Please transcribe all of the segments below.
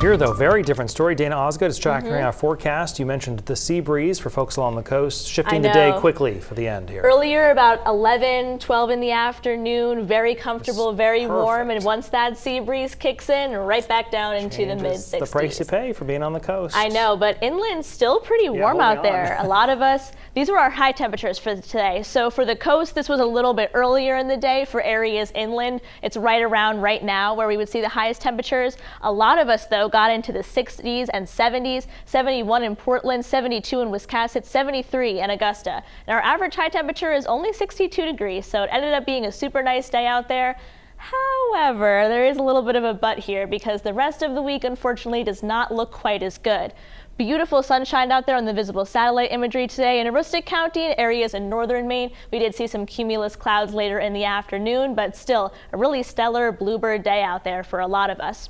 Here, though, very different story. Dana Osgood is tracking our forecast. You mentioned the sea breeze for folks along the coast, shifting the day quickly for the end here. Earlier, about 11, 12 in the afternoon, very comfortable, very warm, and once that sea breeze kicks in, right back down into the mid-60s. The price you pay for being on the coast. I know, but inland still pretty warm out there. A lot of us, these were our high temperatures for today. So for the coast, this was a little bit earlier in the day. For areas inland, it's right around right now where we would see the highest temperatures. A lot of us, though, got into the 60s and 70s, 71 in Portland, 72 in Wiscasset, 73 in Augusta. And our average high temperature is only 62 degrees, so it ended up being a super nice day out there. However, there is a little bit of a but here because the rest of the week, unfortunately, does not look quite as good. Beautiful sunshine out there on the visible satellite imagery today in Aroostook County and areas in northern Maine. We did see some cumulus clouds later in the afternoon, but still a really stellar bluebird day out there for a lot of us.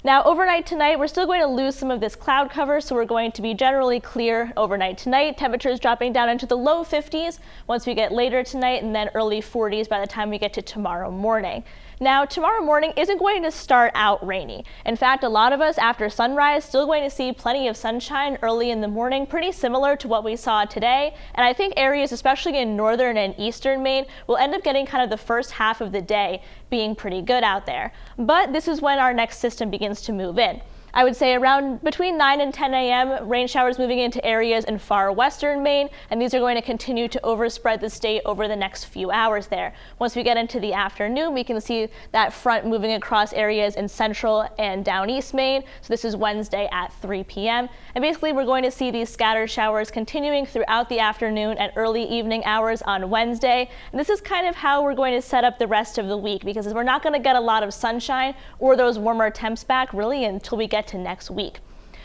Now, overnight tonight, we're still going to lose some of this cloud cover, so we're going to be generally clear overnight tonight. Temperatures dropping down into the low 50s once we get later tonight, and then early 40s by the time we get to tomorrow morning. Now, tomorrow morning isn't going to start out rainy. In fact, a lot of us after sunrise still going to see plenty of sunshine early in the morning, pretty similar to what we saw today. And I think areas, especially in northern and eastern Maine, will end up getting kind of the first half of the day being pretty good out there. But this is when our next system begins to move in. I would say around between 9 and 10 a.m., rain showers moving into areas in far western Maine, and these are going to continue to overspread the state over the next few hours there. Once we get into the afternoon, we can see that front moving across areas in central and down east Maine. So this is Wednesday at 3 p.m. And basically, we're going to see these scattered showers continuing throughout the afternoon and early evening hours on Wednesday. And this is kind of how we're going to set up the rest of the week because we're not going to get a lot of sunshine or those warmer temps back really until we get to next week.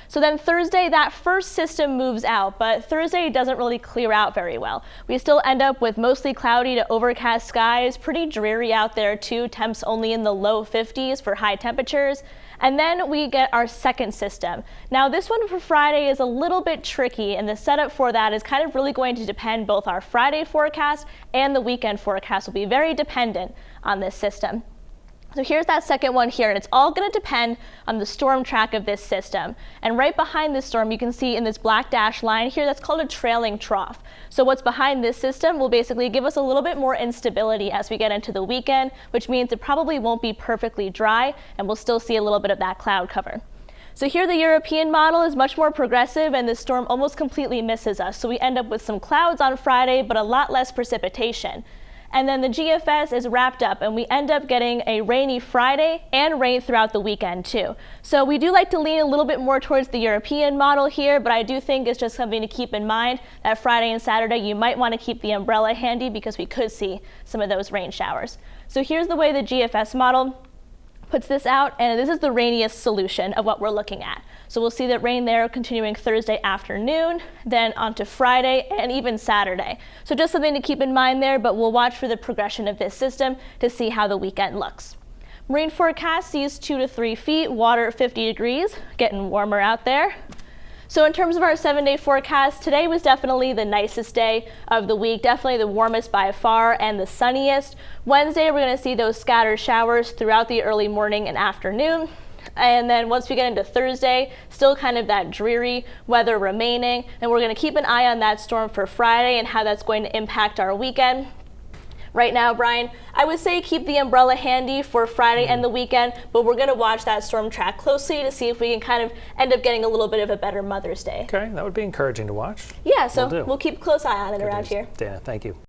So then Thursday, that first system moves out, but Thursday doesn't really clear out very well. We still end up with mostly cloudy to overcast skies, pretty dreary out there too, temps only in the low 50s for high temperatures. And then we get our second system. Now this one for Friday is a little bit tricky, and the setup for that is kind of really going to depend. Both our Friday forecast and the weekend forecast will be very dependent on this system. So here's that second one here, and it's all going to depend on the storm track of this system. And right behind this storm, you can see in this black dash line here, that's called a trailing trough. So what's behind this system will basically give us a little bit more instability as we get into the weekend, which means it probably won't be perfectly dry, and we'll still see a little bit of that cloud cover. So here the European model is much more progressive, and this storm almost completely misses us. So we end up with some clouds on Friday, but a lot less precipitation. And then the GFS is wrapped up, and we end up getting a rainy Friday and rain throughout the weekend too. So we do like to lean a little bit more towards the European model here, but I do think it's just something to keep in mind that Friday and Saturday you might want to keep the umbrella handy because we could see some of those rain showers. So here's the way the GFS model puts this out, and this is the rainiest solution of what we're looking at. So we'll see that rain there continuing Thursday afternoon, then onto Friday and even Saturday. So just something to keep in mind there, but we'll watch for the progression of this system to see how the weekend looks. Marine forecast sees 2 to 3 feet, water at 50 degrees, getting warmer out there. So in terms of our 7-day forecast, today was definitely the nicest day of the week, definitely the warmest by far and the sunniest. Wednesday, we're going to see those scattered showers throughout the early morning and afternoon. And then once we get into Thursday, still kind of that dreary weather remaining. And we're going to keep an eye on that storm for Friday and how that's going to impact our weekend. Right now, Brian, I would say keep the umbrella handy for Friday and the weekend, but we're going to watch that storm track closely to see if we can kind of end up getting a little bit of a better Mother's Day. Okay, that would be encouraging to watch. Yeah, so we'll keep a close eye on it around here. Dana, thank you.